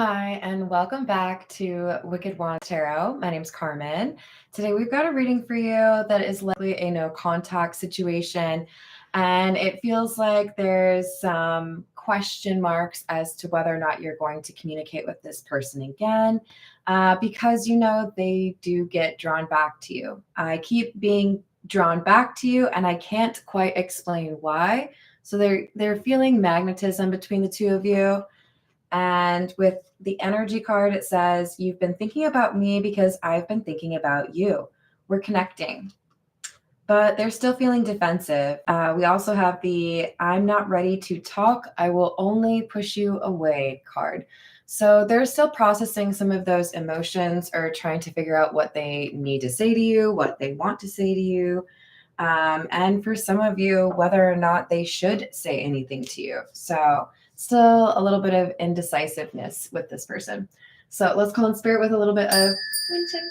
Hi, and welcome back to Wicked Wand Tarot. My name's Carmen. Today we've got a reading for you that is likely a no contact situation, and it feels like there's some question marks as to whether or not you're going to communicate with this person again, because you know they do get drawn back to you. I keep being drawn back to you, and I can't quite explain why. So they're feeling magnetism between the two of you. And with the energy card, it says, you've been thinking about me because I've been thinking about you. We're connecting. But they're still feeling defensive. We also have the I'm not ready to talk. I will only push you away card. So they're still processing some of those emotions or trying to figure out what they need to say to you, what they want to say to you. And for some of you, whether or not they should say anything to you. So still a little bit of indecisiveness with this person. So let's call in spirit with a little bit of wind check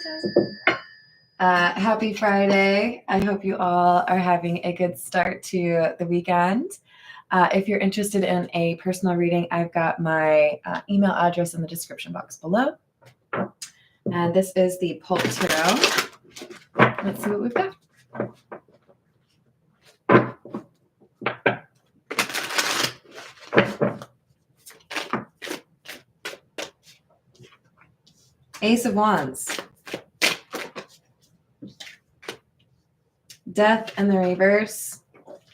time. Happy Friday. I hope you all are having a good start to the weekend. If you're interested in a personal reading, I've got my email address in the description box below. And this is the Pulp Tarot. Let's see what we've got. Ace of Wands. Death in the reverse.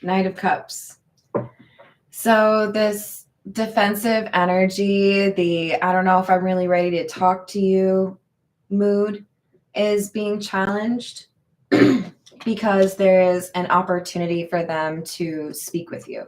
Knight of Cups. So this defensive energy, the I don't know if I'm really ready to talk to you mood is being challenged because there is an opportunity for them to speak with you.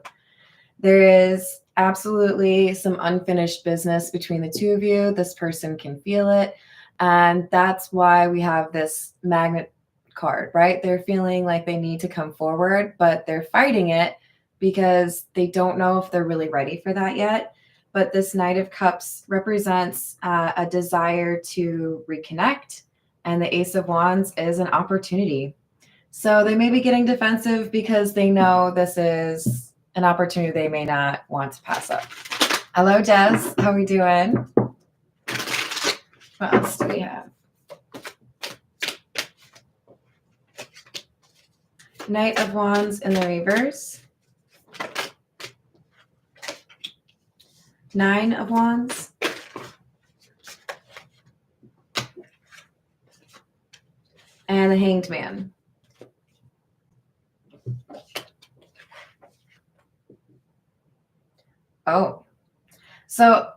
There is absolutely some unfinished business between the two of you. This person can feel it. And that's why we have this magnet card, right? They're feeling like they need to come forward, but they're fighting it because they don't know if they're really ready for that yet. But this Knight of Cups represents a desire to reconnect, and the Ace of Wands is an opportunity. So they may be getting defensive because they know this is an opportunity they may not want to pass up. Hello, Des. How are we doing? What else do we have? Knight of Wands in the reverse. Nine of Wands. And the Hanged Man. Oh, so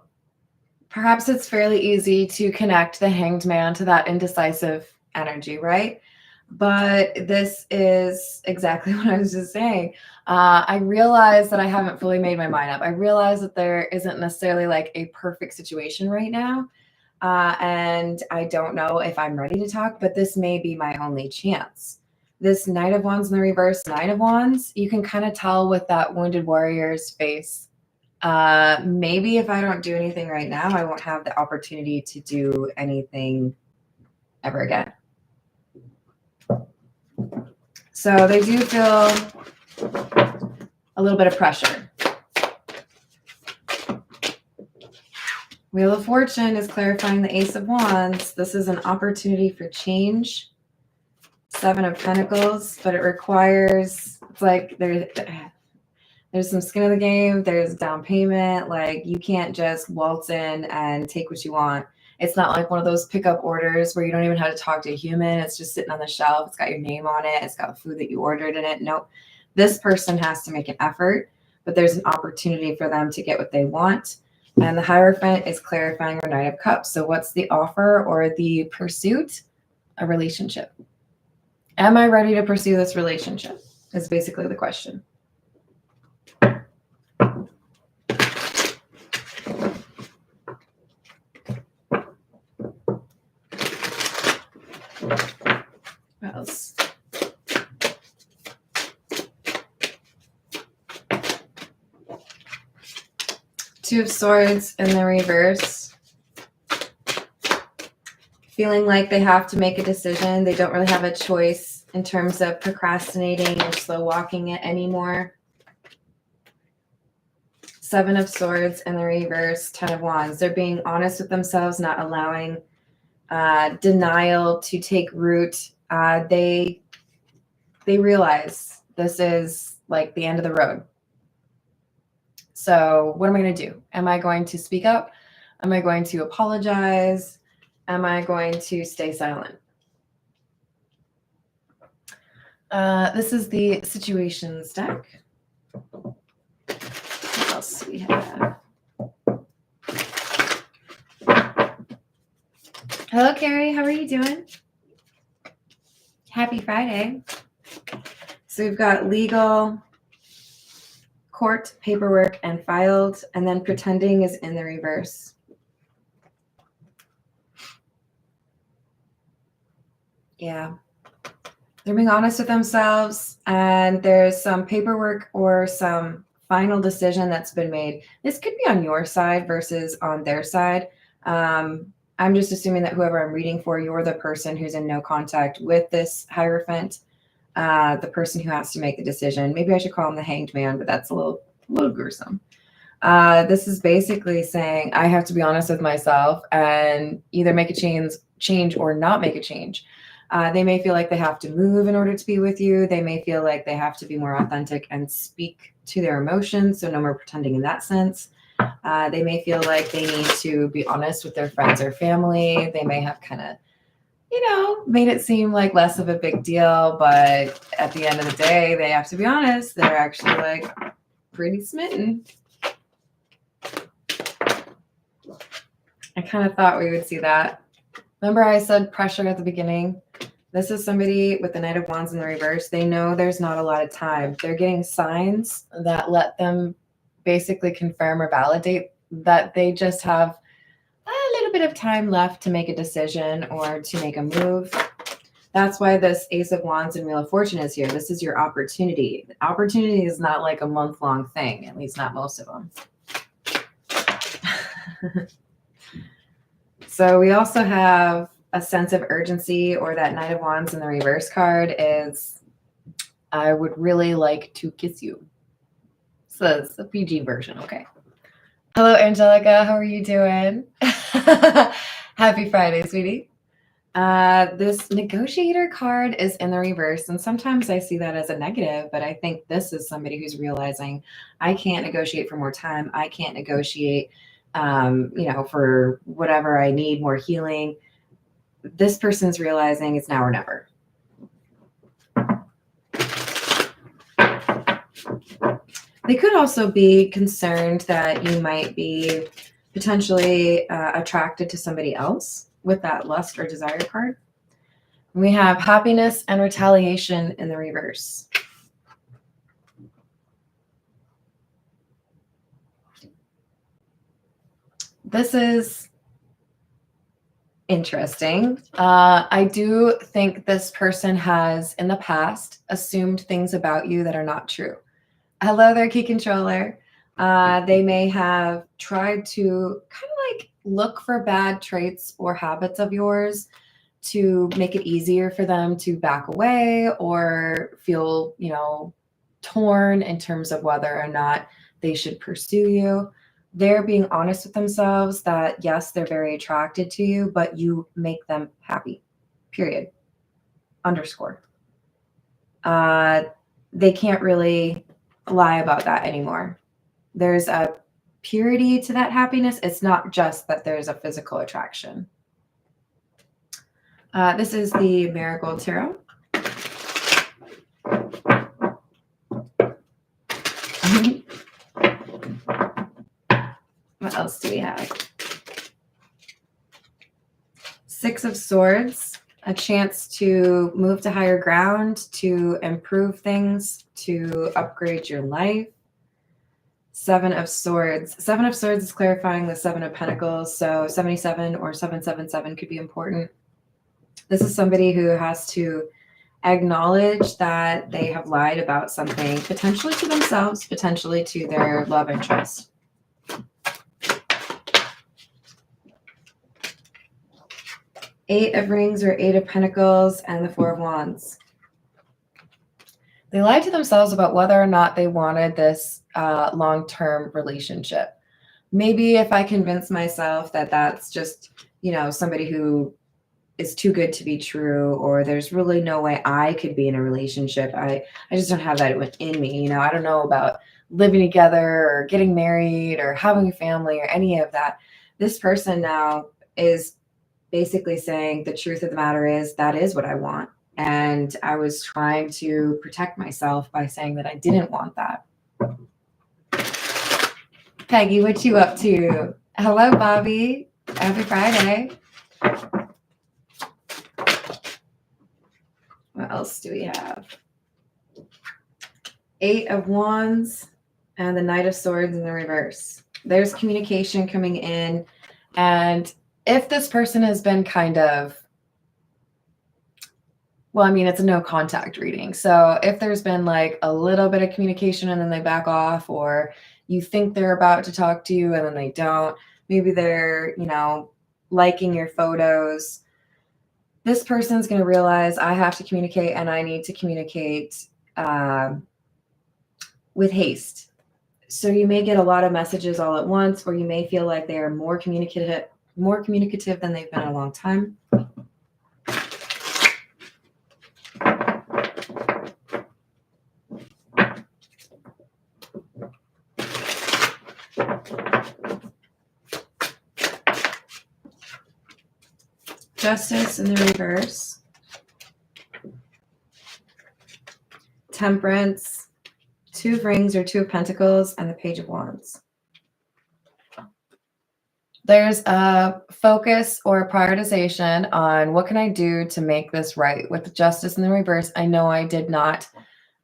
perhaps it's fairly easy to connect the Hanged Man to that indecisive energy, right? But this is exactly what I was just saying. I realize that I haven't fully made my mind up. I realize that there isn't necessarily like a perfect situation right now. And I don't know if I'm ready to talk, but this may be my only chance. This Knight of Wands in the reverse, Nine of Wands, you can kind of tell with that wounded warrior's face. Maybe if I don't do anything right now, I won't have the opportunity to do anything ever again. So they do feel a little bit of pressure. Wheel of Fortune is clarifying the Ace of Wands. This is an opportunity for change. Seven of Pentacles, but it requires, it's like there's some skin in the game. There's down payment. Like you can't just waltz in and take what you want. It's not like one of those pickup orders where you don't even have to talk to a human. It's just sitting on the shelf. It's got your name on it. It's got food that you ordered in it. Nope. This person has to make an effort, but there's an opportunity for them to get what they want. And the Hierophant is clarifying your Knight of Cups. So what's the offer or the pursuit? A relationship. Am I ready to pursue this relationship? Is basically the question. What else? Two of Swords in the reverse. Feeling like they have to make a decision. They don't really have a choice in terms of procrastinating or slow walking it anymore. Seven of Swords in the reverse, Ten of Wands. They're being honest with themselves, not allowing denial to take root. They realize this is like the end of the road. So what am I going to do? Am I going to speak up? Am I going to apologize? Am I going to stay silent? This is the situations deck. What else do we have? Hello, Carrie. How are you doing? Happy Friday. So we've got legal, court, paperwork, and filed, and then pretending is in the reverse. Yeah. They're being honest with themselves, and there's some paperwork or some final decision that's been made. This could be on your side versus on their side. I'm just assuming that whoever I'm reading for, you're the person who's in no contact with this Hierophant, the person who has to make the decision. Maybe I should call him the Hanged Man, but that's a little gruesome. This is basically saying I have to be honest with myself and either make a change or not make a change. They may feel like they have to move in order to be with you. They may feel like they have to be more authentic and speak to their emotions. So no more pretending in that sense. They may feel like they need to be honest with their friends or family. They may have kind of, made it seem like less of a big deal. But at the end of the day, they have to be honest. They're actually like pretty smitten. I kind of thought we would see that. Remember I said pressure at the beginning? This is somebody with the Knight of Wands in the reverse. They know there's not a lot of time. They're getting signs that let them basically confirm or validate that they just have a little bit of time left to make a decision or to make a move. That's why this Ace of Wands and Wheel of Fortune is here. This is your opportunity. Opportunity is not like a month-long thing, at least not most of them. So we also have a sense of urgency, or that Knight of Wands in the reverse card is, I would really like to kiss you. So it's a PG version, okay. Hello, Angelica. How are you doing? Happy Friday, sweetie. This negotiator card is in the reverse, and sometimes I see that as a negative, but I think this is somebody who's realizing I can't negotiate for more time. I can't negotiate, for whatever I need, more healing. This person's realizing it's now or never. They could also be concerned that you might be potentially attracted to somebody else with that lust or desire card. We have happiness and retaliation in the reverse. This is interesting. I do think this person has in the past assumed things about you that are not true. Hello there, Key Controller. They may have tried to kind of like look for bad traits or habits of yours to make it easier for them to back away or feel, torn in terms of whether or not they should pursue you. They're being honest with themselves that, yes, they're very attracted to you, but you make them happy, period, underscore. They can't really lie about that anymore. There's a purity to that happiness. It's not just that there's a physical attraction. This is the Marigold Tarot. What else do we have? Six of Swords, a chance to move to higher ground, to improve things, to upgrade your life. Seven of Swords. Seven of Swords is clarifying the Seven of Pentacles, so 77 or 777 could be important. This is somebody who has to acknowledge that they have lied about something, potentially to themselves, potentially to their love interest. Eight of Rings or Eight of Pentacles and the Four of Wands. They lied to themselves about whether or not they wanted this long-term relationship. Maybe if I convince myself that that's just, somebody who is too good to be true, or there's really no way I could be in a relationship. I just don't have that in me. I don't know about living together or getting married or having a family or any of that. This person now is basically saying the truth of the matter is that is what I want. And I was trying to protect myself by saying that I didn't want that. Peggy, what you up to? Hello, Bobby. Happy Friday. What else do we have? 8 of Wands and the Knight of Swords in the reverse. There's communication coming in. And if this person has been kind of, it's a no contact reading. So if there's been like a little bit of communication and then they back off, or you think they're about to talk to you and then they don't, maybe they're, liking your photos. This person's going to realize I have to communicate, and I need to communicate with haste. So you may get a lot of messages all at once, or you may feel like they are more communicative than they've been in a long time. Justice in the reverse. Temperance, 2 of Rings or 2 of Pentacles, and the Page of Wands. There's a focus or a prioritization on what can I do to make this right. With the Justice in the reverse, I know I did not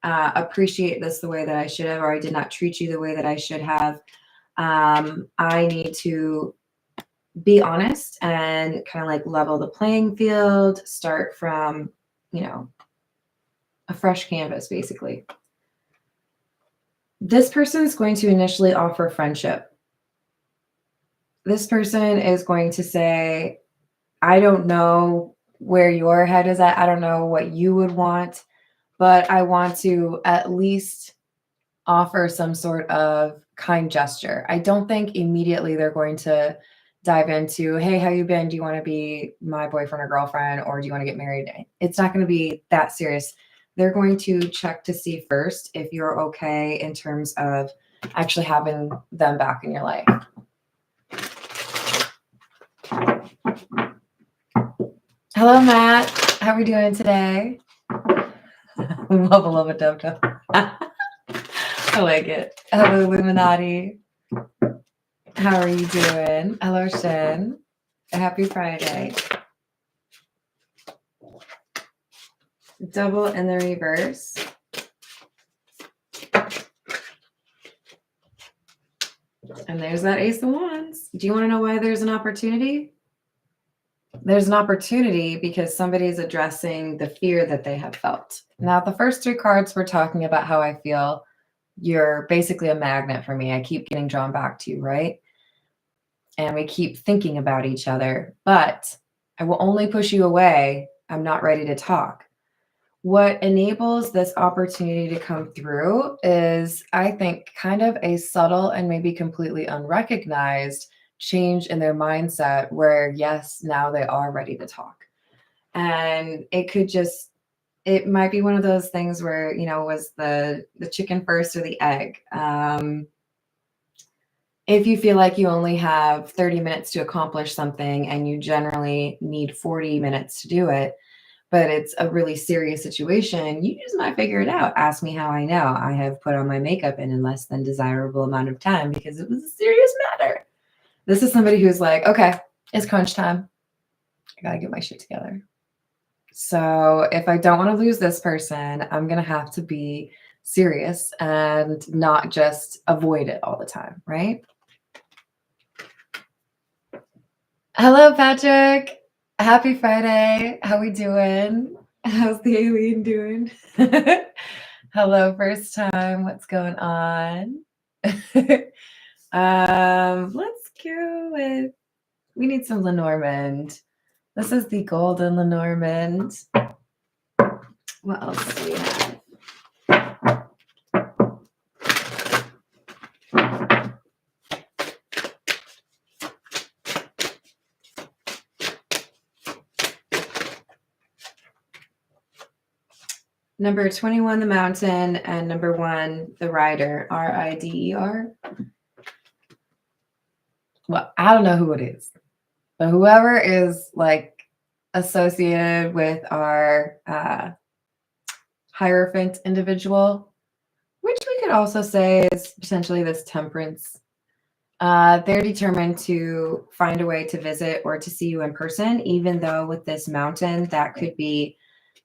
appreciate this the way that I should have, or I did not treat you the way that I should have. I need to be honest and kind of like level the playing field, start from, a fresh canvas, basically. This person is going to initially offer friendship. This person is going to say, I don't know where your head is at. I don't know what you would want, but I want to at least offer some sort of kind gesture. I don't think immediately they're going to dive into, hey, how you been? Do you want to be my boyfriend or girlfriend, or do you want to get married? It's not going to be that serious. They're going to check to see first if you're okay in terms of actually having them back in your life. Hello, Matt. How are we doing today? Love a dub dub. I like it. Hello, Illuminati. How are you doing? Hello, Shen. Happy Friday. Double in the reverse. And there's that Ace of Wands. Do you want to know why there's an opportunity? There's an opportunity because somebody is addressing the fear that they have felt. Now, the first 3 cards were talking about how I feel. You're basically a magnet for me. I keep getting drawn back to you, right? And we keep thinking about each other, but I will only push you away. I'm not ready to talk. What enables this opportunity to come through is, I think, kind of a subtle and maybe completely unrecognized change in their mindset where, yes, now they are ready to talk. And it might be one of those things where, was the chicken first or the egg? If you feel like you only have 30 minutes to accomplish something and you generally need 40 minutes to do it, but it's a really serious situation, you just might figure it out. Ask me how I know. I have put on my makeup in less than desirable amount of time because it was a serious matter. This is somebody who's like, okay, it's crunch time. I got to get my shit together. So if I don't want to lose this person, I'm going to have to be serious and not just avoid it all the time, right? Hello, Patrick. Happy Friday. How we doing? How's the alien doing? Hello, first time. What's going on? Let's go with, we need some Lenormand. This is the golden Lenormand. What else do we have? Number 21, the mountain, and number 1, the rider, Rider. Well, I don't know who it is, but whoever is like associated with our Hierophant individual, which we could also say is potentially this Temperance. They're determined to find a way to visit or to see you in person, even though with this mountain, that could be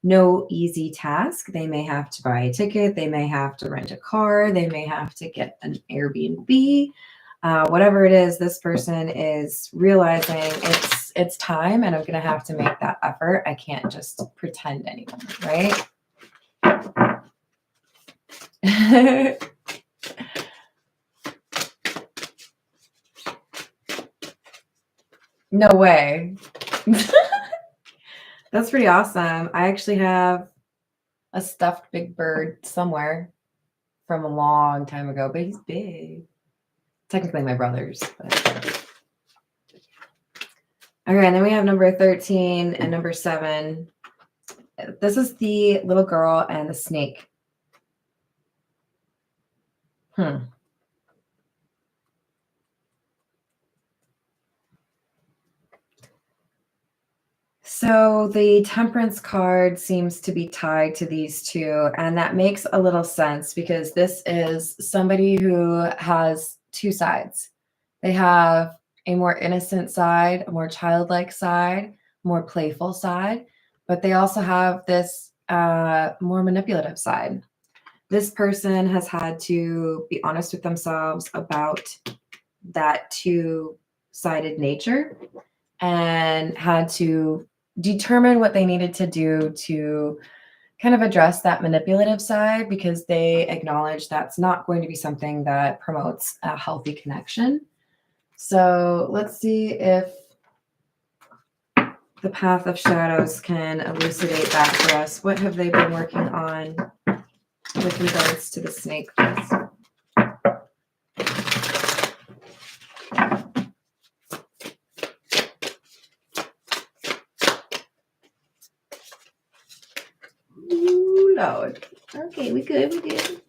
no easy task. They may have to buy a ticket, they may have to rent a car, they may have to get an Airbnb. Whatever it is, this person is realizing it's time, and I'm going to have to make that effort. I can't just pretend anymore, right? No way. That's pretty awesome. I actually have a stuffed big bird somewhere from a long time ago, but he's big. Technically my brother's. But... Okay, and then we have number 13 and number 7. This is the little girl and the snake. So the Temperance card seems to be tied to these two, and that makes a little sense because this is somebody who has two sides. They have a more innocent side, a more childlike side, more playful side, but they also have this more manipulative side. This person has had to be honest with themselves about that two-sided nature and had to determine what they needed to do to kind of address that manipulative side, because they acknowledge that's not going to be something that promotes a healthy connection. So let's see if the Path of Shadows can elucidate that for us. What have they been working on with regards to the snake, please? Ooh, Lord. Okay, we good.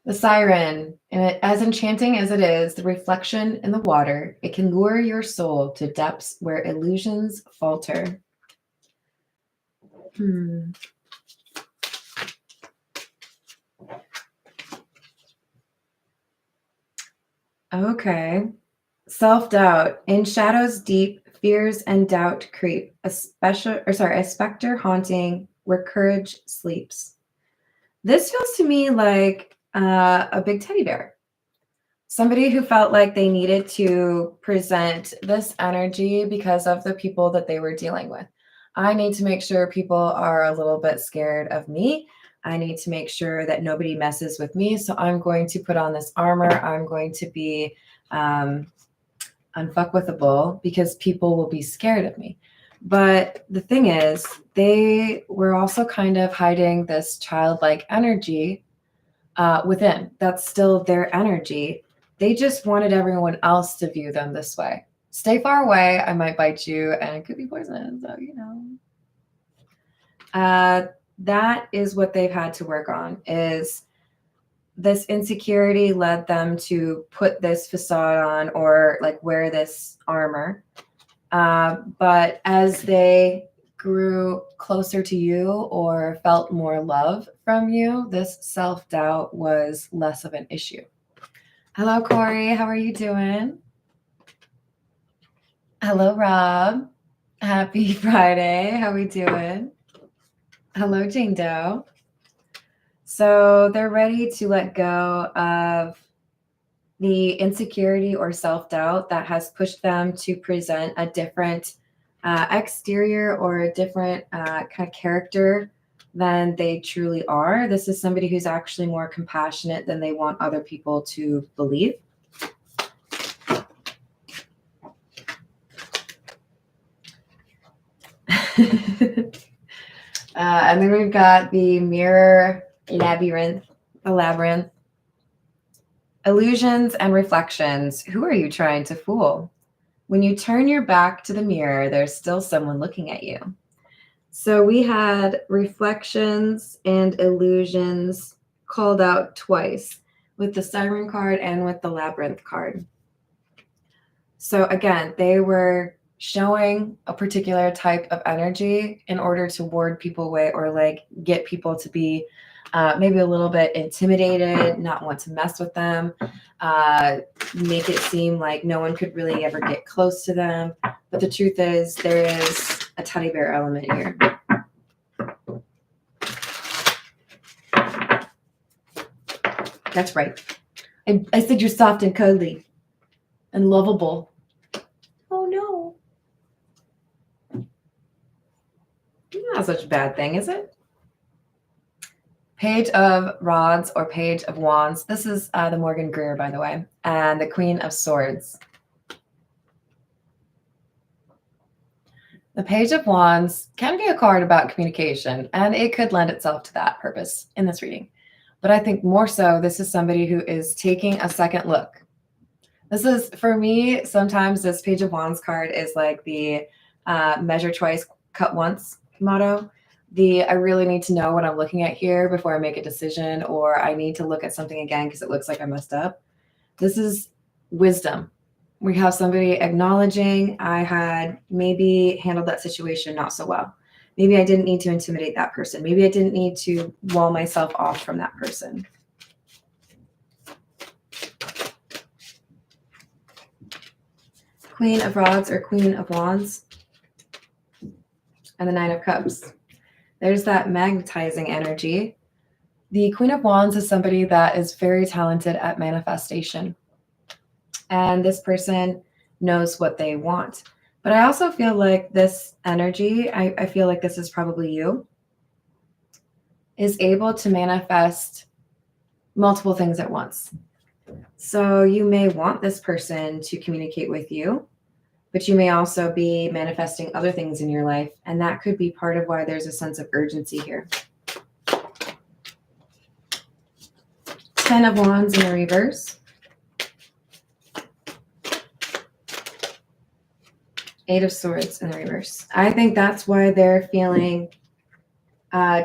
The siren, and as enchanting as it is, the reflection in the water, it can lure your soul to depths where illusions falter. Okay. Self-doubt. In shadows deep, fears and doubt creep. A specter haunting where courage sleeps. This feels to me like a big teddy bear. Somebody who felt like they needed to present this energy because of the people that they were dealing with. I need to make sure people are a little bit scared of me. I need to make sure that nobody messes with me. So I'm going to put on this armor. I'm going to be unfuckwithable because people will be scared of me. But the thing is, they were also kind of hiding this childlike energy within. That's still their energy. They just wanted everyone else to view them this way. Stay far away. I might bite you, and it could be poisonous. So, that is what they've had to work on, is this insecurity led them to put this facade on, or like wear this armor. But as they grew closer to you or felt more love from you, this self-doubt was less of an issue. Hello, Corey. How are you doing? Hello, Rob. Happy Friday. How we doing? Hello, Jane Doe. So they're ready to let go of the insecurity or self-doubt that has pushed them to present a different exterior or a different kind of character than they truly are. This is somebody who's actually more compassionate than they want other people to believe. And then we've got the mirror labyrinth, the labyrinth. Illusions and reflections. Who are you trying to fool? When you turn your back to the mirror, there's still someone looking at you. So we had reflections and illusions called out twice with the Siren card and with the Labyrinth card. So again, they were showing a particular type of energy in order to ward people away or like get people to be maybe a little bit intimidated, not want to mess with them, make it seem like no one could really ever get close to them. But the truth is, there is a teddy bear element here. That's right. I said you're soft and cuddly and lovable. Oh no. Not such a bad thing, is it? Page of Rods or Page of Wands. This is the Morgan Greer, by the way, and the Queen of Swords. The Page of Wands can be a card about communication, and it could lend itself to that purpose in this reading. But I think more so, this is somebody who is taking a second look. This is, for me, sometimes this Page of Wands card is like the measure twice, cut once motto. I really need to know what I'm looking at here before I make a decision, or I need to look at something again because it looks like I messed up. This is wisdom. We have somebody acknowledging I had maybe handled that situation not so well. Maybe I didn't need to intimidate that person. Maybe I didn't need to wall myself off from that person. Queen of Rods or Queen of Wands. And the Nine of Cups. There's that magnetizing energy. The Queen of Wands is somebody that is very talented at manifestation. And this person knows what they want. But I also feel like this energy, I feel like this is probably you, is able to manifest multiple things at once. So you may want this person to communicate with you, but you may also be manifesting other things in your life. And that could be part of why there's a sense of urgency here. 10 of Wands in the reverse. 8 of Swords in the reverse. I think that's why they're feeling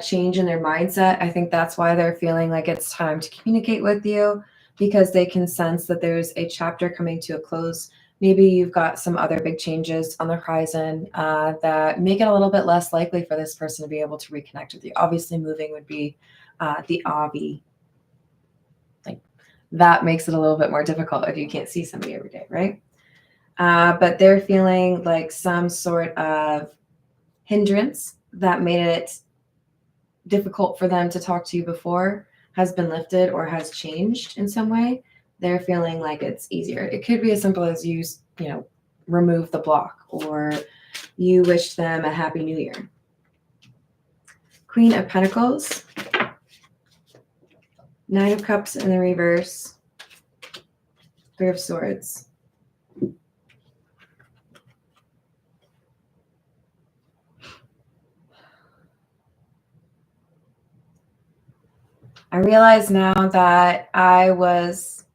change in their mindset. I think that's why they're feeling like it's time to communicate with you, because they can sense that there's a chapter coming to a close. Maybe you've got some other big changes on the horizon that make it a little bit less likely for this person to be able to reconnect with you. Obviously, moving would be the obvi. Like, that makes it a little bit more difficult if you can't see somebody every day, right? But they're feeling like some sort of hindrance that made it difficult for them to talk to you before has been lifted or has changed in some way. They're feeling like it's easier. It could be as simple as you remove the block, or you wish them a happy new year. Queen of Pentacles, Nine of Cups in the reverse, Three of Swords. I realize now that I was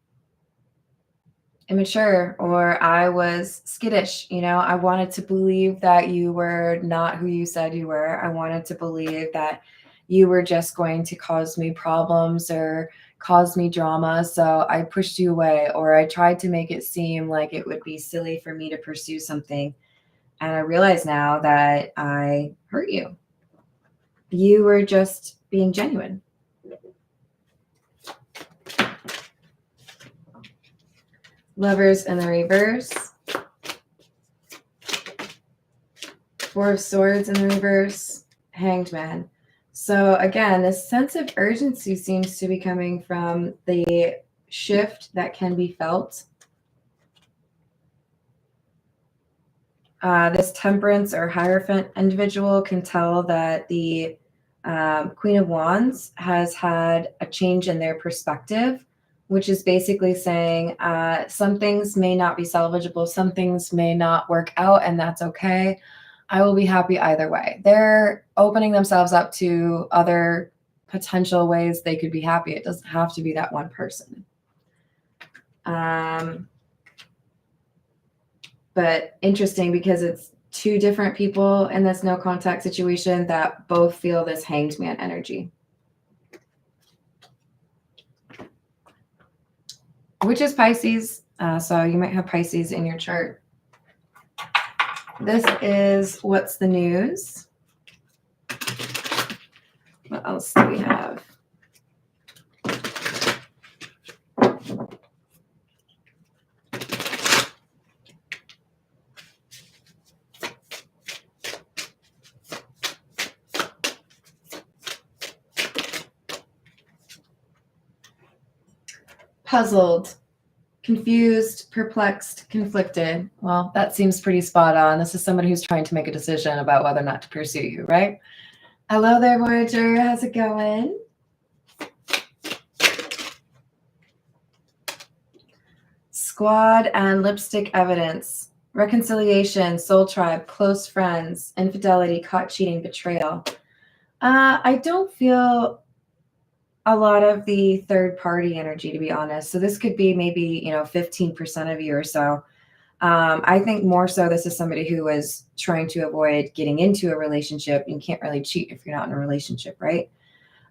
immature, or I was skittish. I wanted to believe that you were not who you said you were. I wanted to believe that you were just going to cause me problems or cause me drama. So I pushed you away, or I tried to make it seem like it would be silly for me to pursue something. And I realize now that I hurt you. You were just being genuine. Lovers in the reverse. Four of Swords in the reverse. Hanged Man. So again, this sense of urgency seems to be coming from the shift that can be felt. This Temperance or Hierophant individual can tell that the Queen of Wands has had a change in their perspective, which is basically saying some things may not be salvageable, some things may not work out, and that's okay. I will be happy either way. They're opening themselves up to other potential ways they could be happy. It doesn't have to be that one person. But interesting, because it's two different people in this no contact situation that both feel this hanged man energy, which is Pisces. So you might have Pisces in your chart. This is what's the news. What else do we have? Puzzled, confused, perplexed, conflicted. Well, that seems pretty spot on. This is somebody who's trying to make a decision about whether or not to pursue you, right? Hello there, Voyager. How's it going? Squad and lipstick evidence, reconciliation, soul tribe, close friends, infidelity, caught cheating, betrayal. I don't feel a lot of the third party energy, to be honest. So this could be maybe, 15% of you or so. I think more so this is somebody who is trying to avoid getting into a relationship. You can't really cheat if you're not in a relationship, right?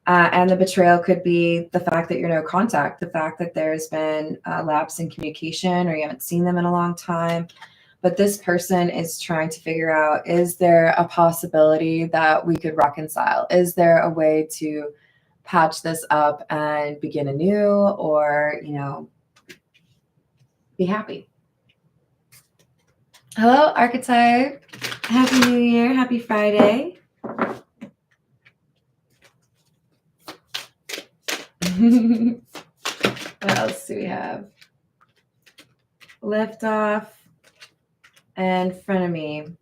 And the betrayal could be the fact that you're no contact, the fact that there's been a lapse in communication or you haven't seen them in a long time. But this person is trying to figure out, is there a possibility that we could reconcile? Is there a way to patch this up and begin anew, or, be happy? Hello, Archetype. Happy New Year. Happy Friday. What else do we have? Lift off and frenemy.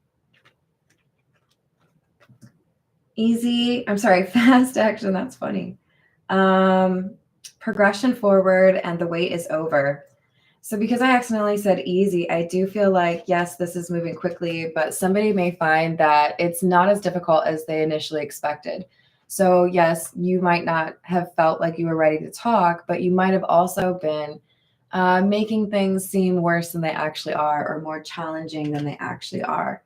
Easy. I'm sorry, fast action. That's funny. Progression forward and the wait is over. So because I accidentally said easy, I do feel like, yes, this is moving quickly, but somebody may find that it's not as difficult as they initially expected. So yes, you might not have felt like you were ready to talk, but you might have also been making things seem worse than they actually are, or more challenging than they actually are.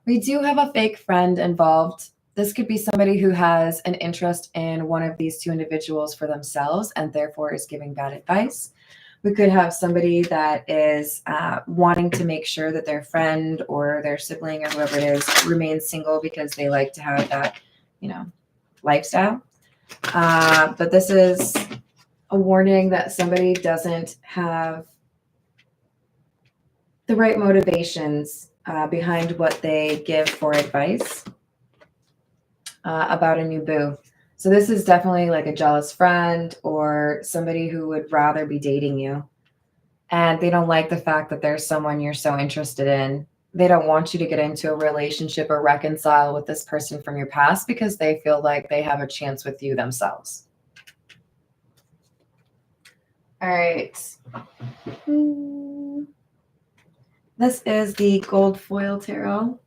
We do have a fake friend involved. This could be somebody who has an interest in one of these two individuals for themselves and therefore is giving bad advice. We could have somebody that is wanting to make sure that their friend or their sibling or whoever it is remains single because they like to have that, lifestyle. But this is a warning that somebody doesn't have the right motivations behind what they give for advice about a new boo. So this is definitely like a jealous friend or somebody who would rather be dating you. And they don't like the fact that there's someone you're so interested in. They don't want you to get into a relationship or reconcile with this person from your past because they feel like they have a chance with you themselves. All right. This is the gold foil tarot.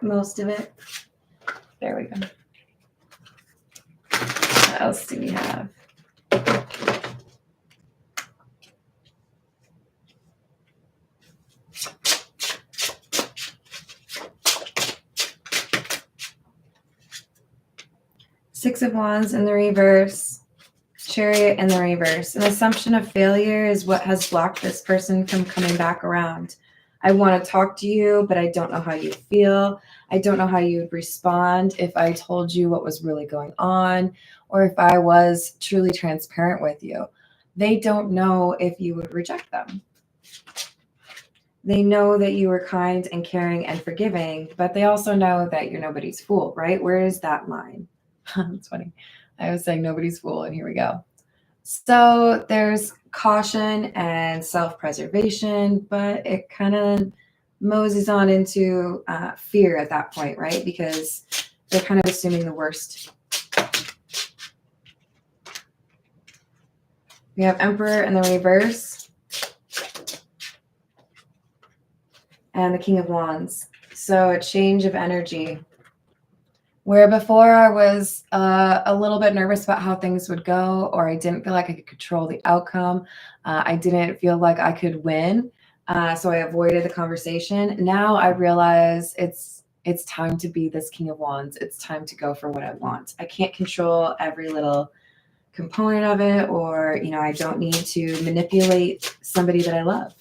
Most of it. There we go. What else do we have? Six of Wands in the reverse. Chariot in the reverse. An assumption of failure is what has blocked this person from coming back around. I want to talk to you, but I don't know how you feel. I don't know how you would respond if I told you what was really going on, or if I was truly transparent with you. They don't know if you would reject them. They know that you are kind and caring and forgiving, but they also know that you're nobody's fool, right? Where is that line? It's funny. I was saying nobody's fool, and here we go. So there's caution and self-preservation, but it kind of moseys on into fear at that point, right? Because they're kind of assuming the worst. We have Emperor in the reverse and the King of Wands. So a change of energy. Where before I was a little bit nervous about how things would go, or I didn't feel like I could control the outcome. I didn't feel like I could win. So I avoided the conversation. Now I realize it's time to be this King of Wands. It's time to go for what I want. I can't control every little component of it, or, you know, I don't need to manipulate somebody that I love.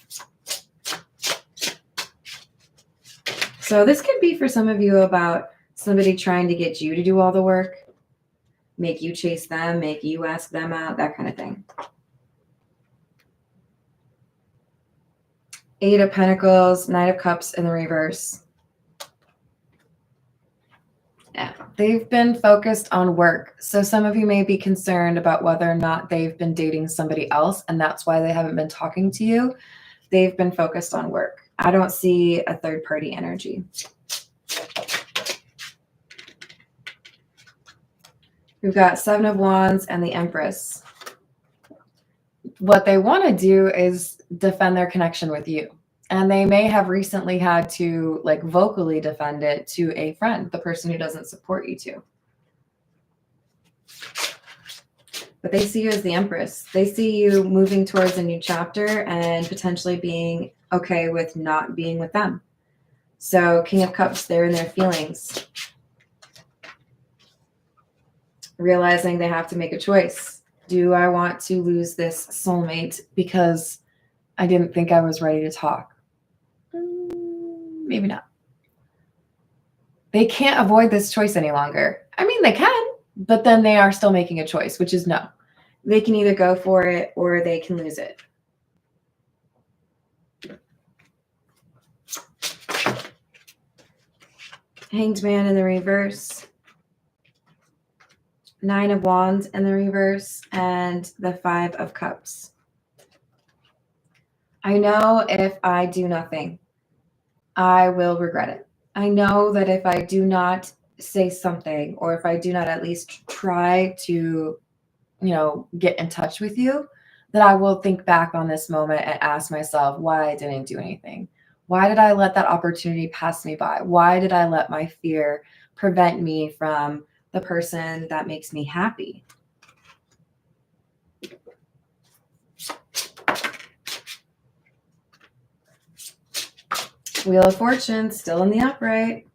So this could be for some of you about somebody trying to get you to do all the work, make you chase them, make you ask them out, that kind of thing. Eight of Pentacles, Knight of Cups in the reverse. Yeah, they've been focused on work. So some of you may be concerned about whether or not they've been dating somebody else, and that's why they haven't been talking to you. They've been focused on work. I don't see a third party energy. We've got Seven of Wands and the Empress. What they want to do is defend their connection with you. And they may have recently had to like vocally defend it to a friend, the person who doesn't support you too. But they see you as the Empress. They see you moving towards a new chapter and potentially being okay with not being with them. So King of Cups, they're in their feelings. Realizing they have to make a choice. Do I want to lose this soulmate because I didn't think I was ready to talk? Maybe not. They can't avoid this choice any longer. I mean, they can, but then they are still making a choice, which is no. They can either go for it or they can lose it. Hanged Man in the reverse. Nine of Wands in the reverse, and the Five of Cups. I know if I do nothing, I will regret it. I know that if I do not say something, or if I do not at least try to, you know, get in touch with you, that I will think back on this moment and ask myself why I didn't do anything. Why did I let that opportunity pass me by? Why did I let my fear prevent me from the person that makes me happy? Wheel of Fortune still in the upright.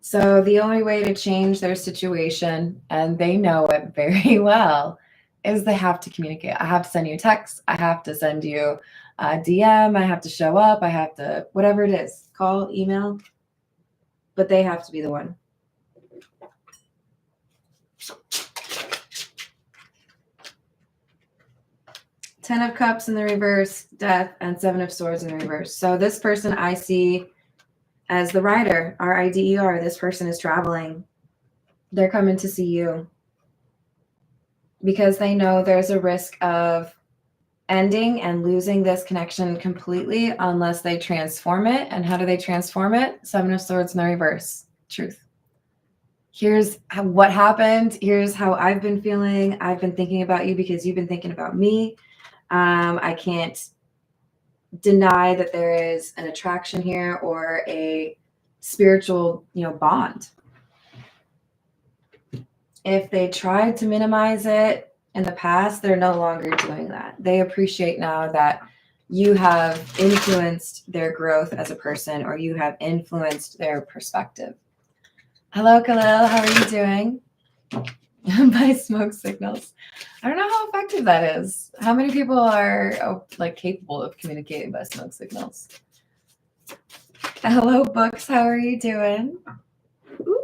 So the only way to change their situation, and they know it very well, is they have to communicate. I have to send you a text. I have to send you a DM. I have to show up. I have to, whatever it is, call, email, but they have to be the one. Ten of Cups in the reverse, Death, and Seven of Swords in the reverse. So this person I see as the rider, R-I-D-E-R. This person is traveling. They're coming to see you because they know there's a risk of ending and losing this connection completely unless they transform it. And how do they transform it? Seven of Swords in the reverse. Truth. Here's what happened. Here's how I've been feeling. I've been thinking about you because you've been thinking about me. I can't deny that there is an attraction here or a spiritual, you know, bond. If they tried to minimize it in the past, they're no longer doing that. They appreciate now that you have influenced their growth as a person, or you have influenced their perspective. Hello, Khalil. How are you doing? By smoke signals. I don't know how effective that is. How many people are like capable of communicating by smoke signals? Hello, Books. How are you doing? Ooh.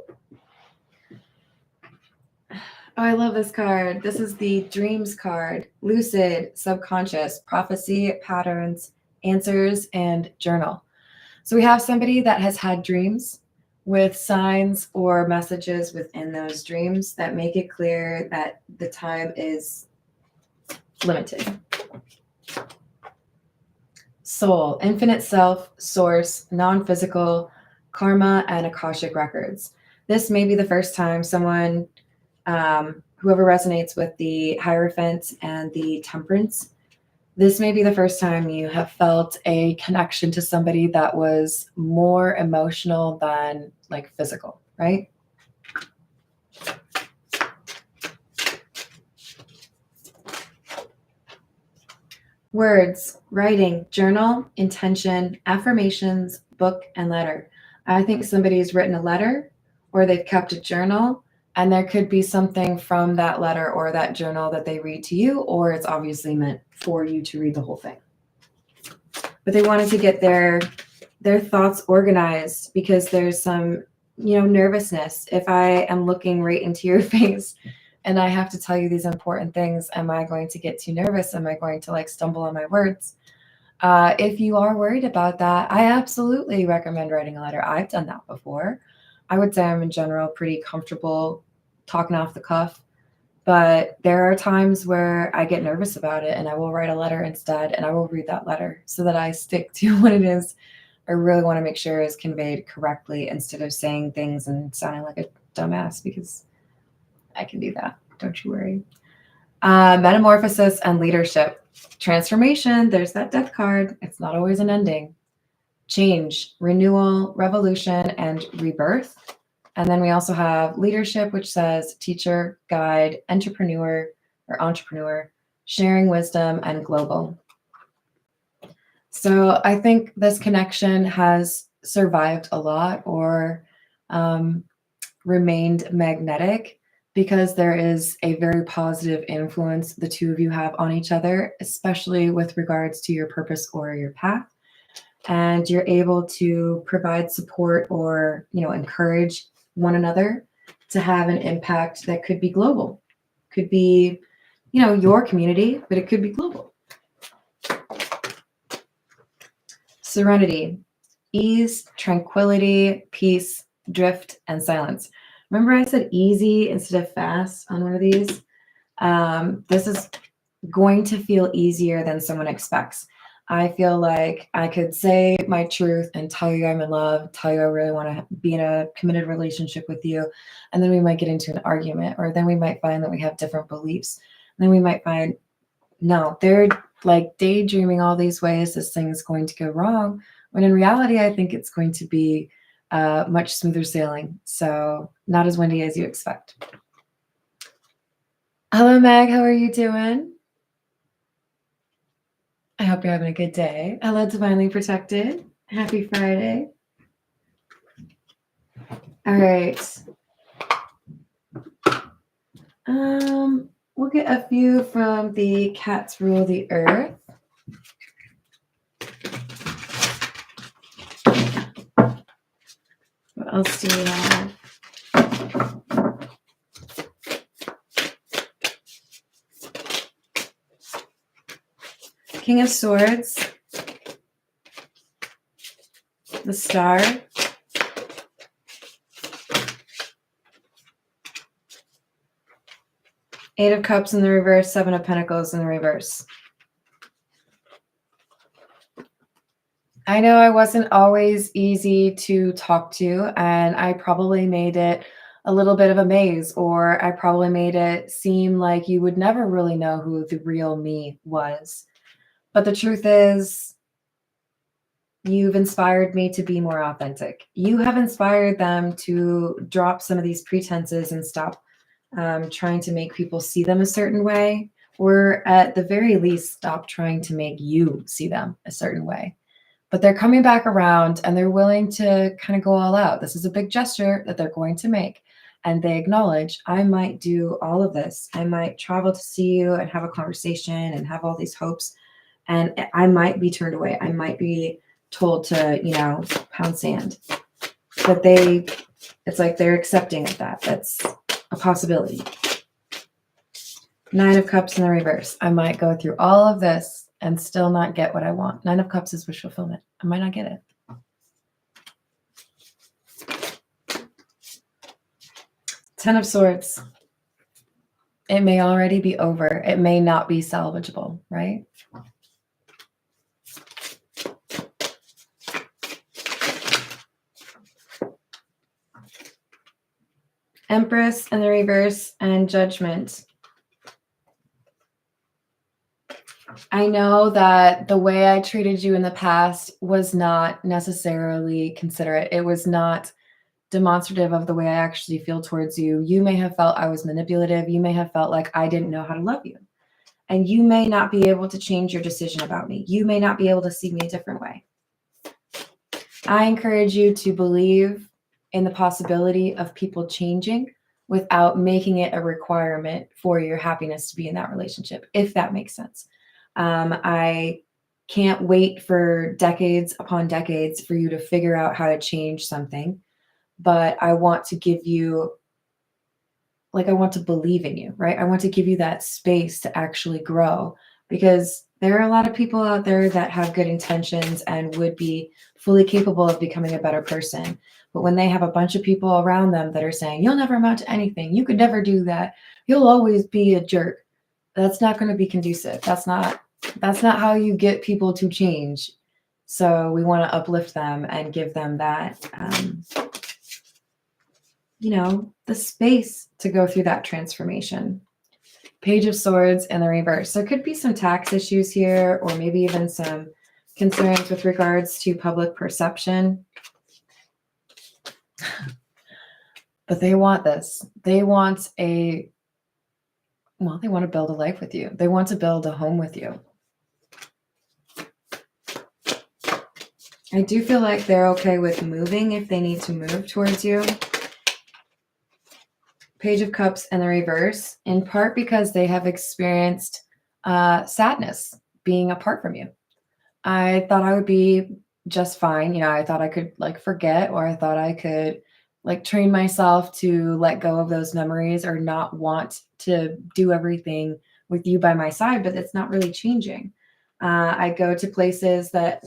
Oh, I love this card. This is the Dreams card. Lucid, subconscious, prophecy, patterns, answers, and journal. So we have somebody that has had dreams with signs or messages within those dreams that make it clear that the time is limited. Soul, infinite self, source, non-physical, karma, and Akashic records. This may be the first time someone, whoever resonates with the Hierophant and the Temperance, this may be the first time you have felt a connection to somebody that was more emotional than like physical, right? Words, writing, journal, intention, affirmations, book, and letter. I think somebody's written a letter or they've kept a journal, and there could be something from that letter or that journal that they read to you, or it's obviously meant for you to read the whole thing. But they wanted to get their thoughts organized because there's some, nervousness. If I am looking right into your face and I have to tell you these important things, am I going to get too nervous? Am I going to stumble on my words? If you are worried about that, I absolutely recommend writing a letter. I've done that before. I would say I'm in general pretty comfortable talking off the cuff, but there are times where I get nervous about it and I will write a letter instead, and I will read that letter so that I stick to what it is I really want to make sure is conveyed correctly instead of saying things and sounding like a dumbass, because I can do that. Don't you worry. Metamorphosis and leadership. Transformation. There's that death card. It's not always an ending. Change, renewal, revolution, and rebirth. And then we also have leadership, which says teacher, guide, entrepreneur, sharing wisdom, and global. So I think this connection has survived a lot, or remained magnetic, because there is a very positive influence the two of you have on each other, especially with regards to your purpose or your path. And you're able to provide support or, encourage one another to have an impact that could be global. Could be, your community, but it could be global. Serenity, ease, tranquility, peace, drift, and silence. Remember I said easy instead of fast on one of these? This is going to feel easier than someone expects. I feel like I could say my truth and tell you I'm in love, tell you I really want to be in a committed relationship with you, and then we might get into an argument, or then we might find that we have different beliefs. And then we might find, no, they're daydreaming all these ways this thing is going to go wrong, when in reality, I think it's going to be much smoother sailing. So not as windy as you expect. Hello, Meg. How are you doing? I hope you're having a good day. Hello, Divinely Protected. Happy Friday. All right. We'll get a few from the Cats Rule the Earth. What else do we have? King of Swords, the Star, Eight of Cups in the reverse, Seven of Pentacles in the reverse. I know I wasn't always easy to talk to, and I probably made it a little bit of a maze, or I probably made it seem like you would never really know who the real me was. But the truth is, you've inspired me to be more authentic. You have inspired them to drop some of these pretenses and stop trying to make people see them a certain way, or at the very least, stop trying to make you see them a certain way. But they're coming back around and they're willing to kind of go all out. This is a big gesture that they're going to make. And they acknowledge, I might do all of this. I might travel to see you and have a conversation and have all these hopes. And I might be turned away. I might be told to, pound sand. But it's like they're accepting of that. That's a possibility. Nine of Cups in the reverse. I might go through all of this and still not get what I want. Nine of Cups is wish fulfillment. I might not get it. Ten of Swords. It may already be over. It may not be salvageable, right? Empress in the reverse and Judgment. I know that the way I treated you in the past was not necessarily considerate. It was not demonstrative of the way I actually feel towards you. You may have felt I was manipulative. You may have felt like I didn't know how to love you. And you may not be able to change your decision about me. You may not be able to see me a different way. I encourage you to believe in the possibility of people changing without making it a requirement for your happiness to be in that relationship, if that makes sense. I can't wait for decades upon decades for you to figure out how to change something, but I want to give you, like, I want to believe in you, right? I want to give you that space to actually grow, because there are a lot of people out there that have good intentions and would be fully capable of becoming a better person. But when they have a bunch of people around them that are saying, you'll never amount to anything, you could never do that, you'll always be a jerk, that's not going to be conducive. That's not how you get people to change. So we want to uplift them and give them that, the space to go through that transformation. Page of Swords in the reverse. There could be some tax issues here, or maybe even some concerns with regards to public perception. But they want this. They want to build a life with you. They want to build a home with you. I do feel like they're okay with moving if they need to move towards you. Page of Cups in the reverse, in part because they have experienced sadness being apart from you. I thought I would be just fine. I thought I could forget, or I thought I could train myself to let go of those memories or not want to do everything with you by my side, but it's not really changing. I go to places that,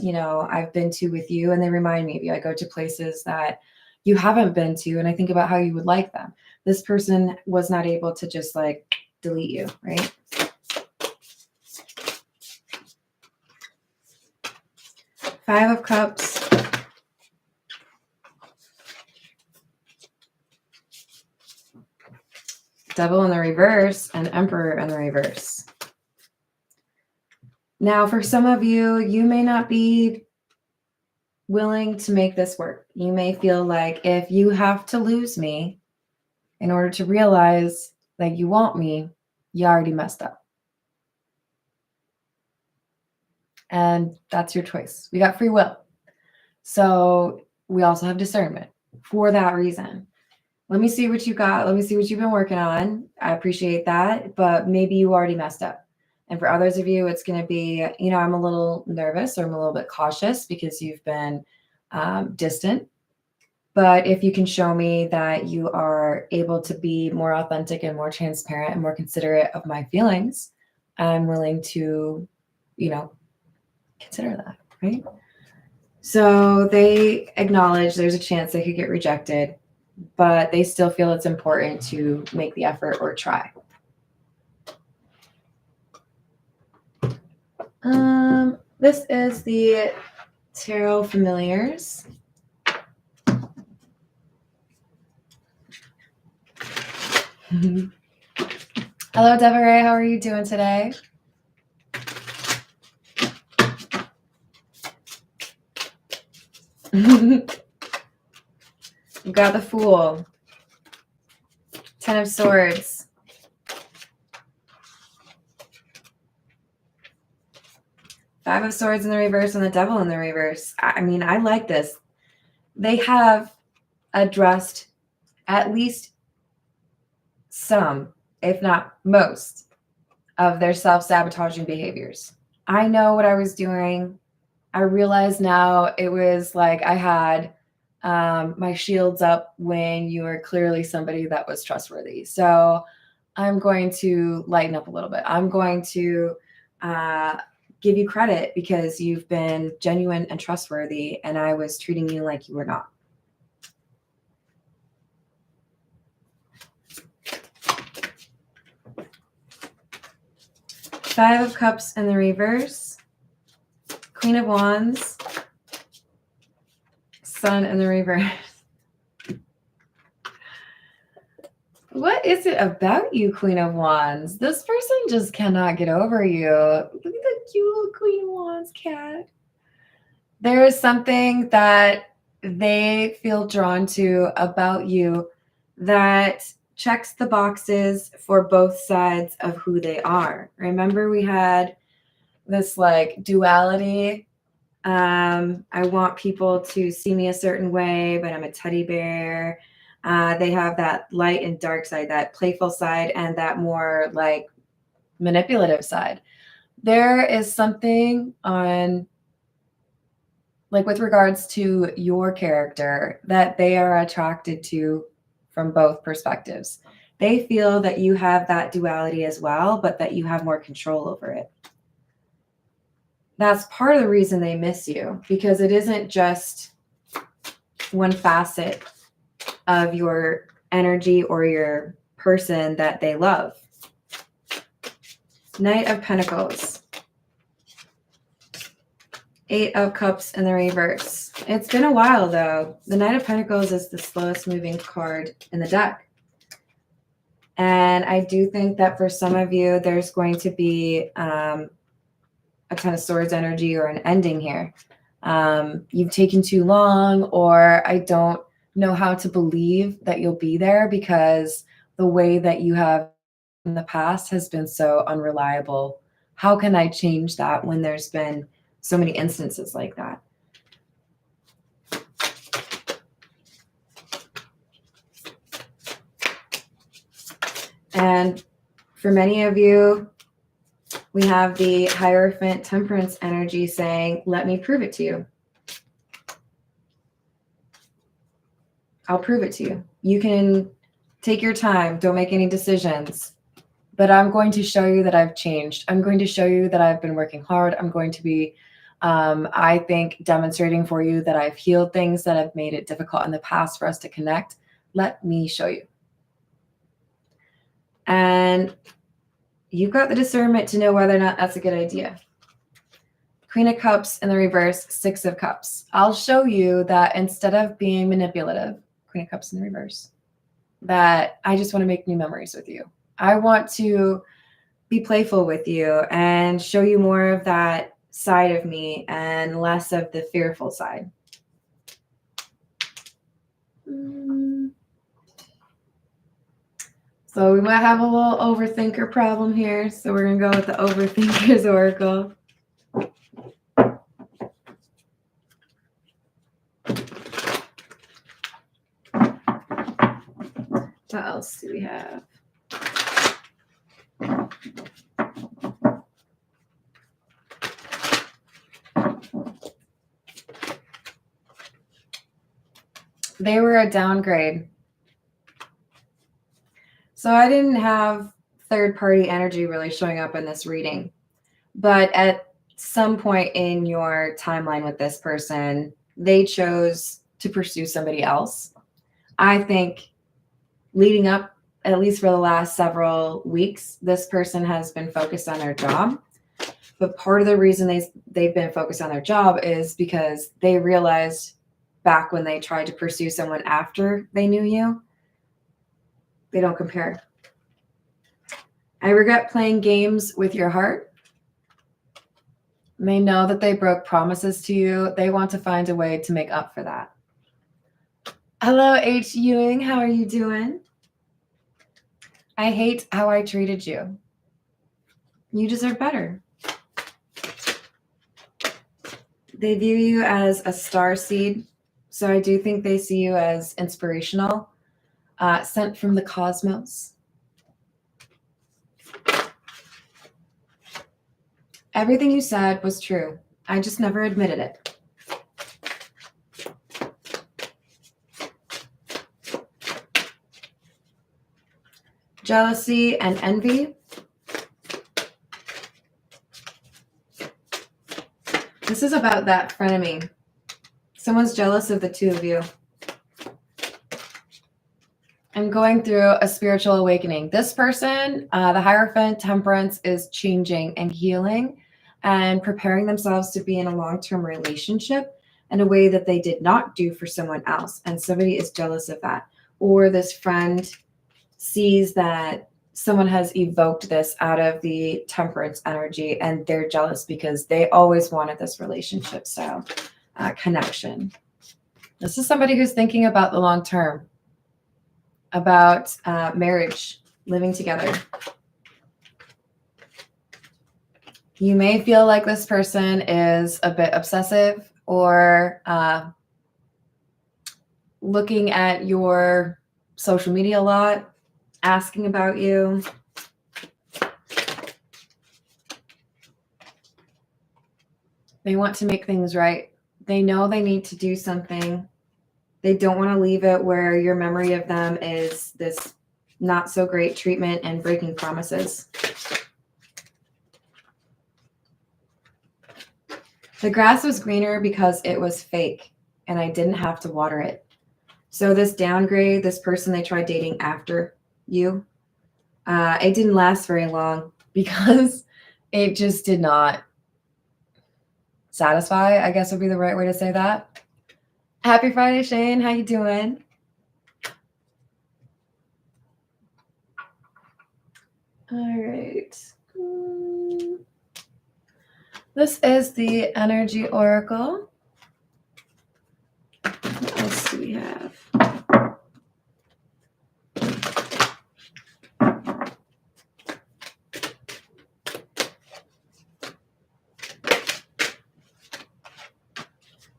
I've been to with you and they remind me of you. I go to places that you haven't been to and I think about how you would like them. This person was not able to just delete you, right? Five of Cups. Devil in the reverse and Emperor in the reverse. Now, for some of you, you may not be willing to make this work. You may feel like if you have to lose me in order to realize that you want me, you already messed up. And that's your choice. We got free will. So we also have discernment for that reason. Let me see what you got. Let me see what you've been working on. I appreciate that, but maybe you already messed up. And for others of you, it's going to be, I'm a little nervous or I'm a little bit cautious because you've been distant. But if you can show me that you are able to be more authentic and more transparent and more considerate of my feelings, I'm willing to, consider that, right? So they acknowledge there's a chance they could get rejected, but they still feel it's important to make the effort or try. This is the Tarot Familiars. Hello, Deborah. How are you doing today? We've got the Fool, Ten of Swords, Five of Swords in the reverse, and the Devil in the reverse. I mean, I like this. They have addressed at least some, if not most, of their self-sabotaging behaviors. I know what I was doing. I realize now it was like I had my shields up when you were clearly somebody that was trustworthy. So I'm going to lighten up a little bit. I'm going to give you credit because you've been genuine and trustworthy, and I was treating you like you were not. Five of Cups in the reverse, Queen of Wands, Sun in the reverse. What is it about you, Queen of Wands? This person just cannot get over you. Look at the cute little Queen of Wands cat. There is something that they feel drawn to about you that checks the boxes for both sides of who they are. Remember, we had this like duality. I want people to see me a certain way, but I'm a teddy bear. They have that light and dark side, that playful side, and that more like manipulative side. There is something on, like with regards to your character, that they are attracted to from both perspectives. They feel that you have that duality as well, but that you have more control over it. That's part of the reason they miss you, because it isn't just one facet of your energy or your person that they love. Knight of Pentacles. Eight of Cups in the reverse. It's been a while though. The Knight of Pentacles is the slowest moving card in the deck. And I do think that for some of you, there's going to be a Ten of Swords energy or an ending here. You've taken too long, or I don't know how to believe that you'll be there because the way that you have in the past has been so unreliable. How can I change that when there's been so many instances like that? And for many of you, we have the Hierophant Temperance energy saying, let me prove it to you. I'll prove it to you. You can take your time. Don't make any decisions. But I'm going to show you that I've changed. I'm going to show you that I've been working hard. I'm going to be, I think, demonstrating for you that I've healed things that have made it difficult in the past for us to connect. Let me show you. And you've got the discernment to know whether or not that's a good idea. Queen of Cups in the reverse, Six of Cups. I'll show you that instead of being manipulative, Queen of Cups in the reverse, that I just want to make new memories with you. I want to be playful with you and show you more of that side of me and less of the fearful side. So we might have a little overthinker problem here. So we're going to go with the Overthinker's Oracle. What else do we have? They were a downgrade. So I didn't have third-party energy really showing up in this reading. But at some point in your timeline with this person, they chose to pursue somebody else. I think leading up, at least for the last several weeks, this person has been focused on their job. But part of the reason they've been focused on their job is because they realized back when they tried to pursue someone after they knew you, they don't compare. I regret playing games with your heart. They know that they broke promises to you. They want to find a way to make up for that. Hello, H. Ewing. How are you doing? I hate how I treated you. You deserve better. They view you as a star seed. So I do think they see you as inspirational, sent from the cosmos. Everything you said was true. I just never admitted it. Jealousy and envy. This is about that frenemy. Someone's jealous of the two of you. I'm going through a spiritual awakening. This person, the Hierophant Temperance, is changing and healing and preparing themselves to be in a long-term relationship in a way that they did not do for someone else. And somebody is jealous of that. Or this friend sees that someone has evoked this out of the Temperance energy and they're jealous because they always wanted this relationship style connection. This is somebody who's thinking about the long term. about marriage, living together. You may feel like this person is a bit obsessive or looking at your social media a lot, asking about you. They want to make things right. They know they need to do something. They don't want to leave it where your memory of them is this not so great treatment and breaking promises. The grass was greener because it was fake and I didn't have to water it. So this downgrade, this person they tried dating after you, it didn't last very long because it just did not satisfy, I guess would be the right way to say that. Happy Friday, Shane. How you doing? All right. This is the Energy Oracle. What else do we have?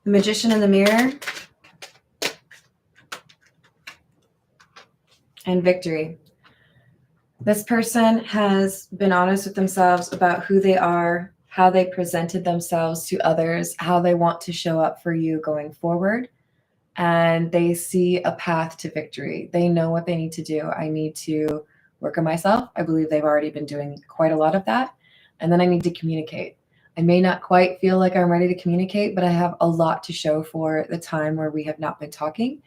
The Magician in the Mirror. And Victory. This person has been honest with themselves about who they are, how they presented themselves to others, how they want to show up for you going forward. And they see a path to victory. They know what they need to do. I need to work on myself. I believe they've already been doing quite a lot of that. And then I need to communicate. I may not quite feel like I'm ready to communicate, but I have a lot to show for the time where we have not been talking.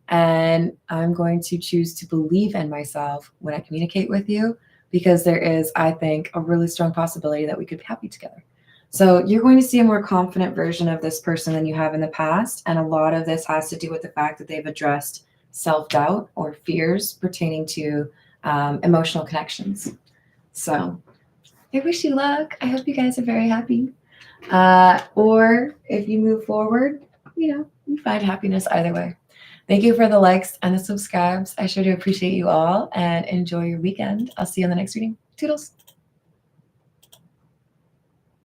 And I'm going to choose to believe in myself when I communicate with you, because there is, I think, a really strong possibility that we could be happy together. So you're going to see a more confident version of this person than you have in the past. And a lot of this has to do with the fact that they've addressed self-doubt or fears pertaining to emotional connections. So I wish you luck. I hope you guys are very happy. Or if you move forward, you find happiness either way. Thank you for the likes and the subscribes. I sure do appreciate you all, and enjoy your weekend. I'll see you in the next reading. Toodles.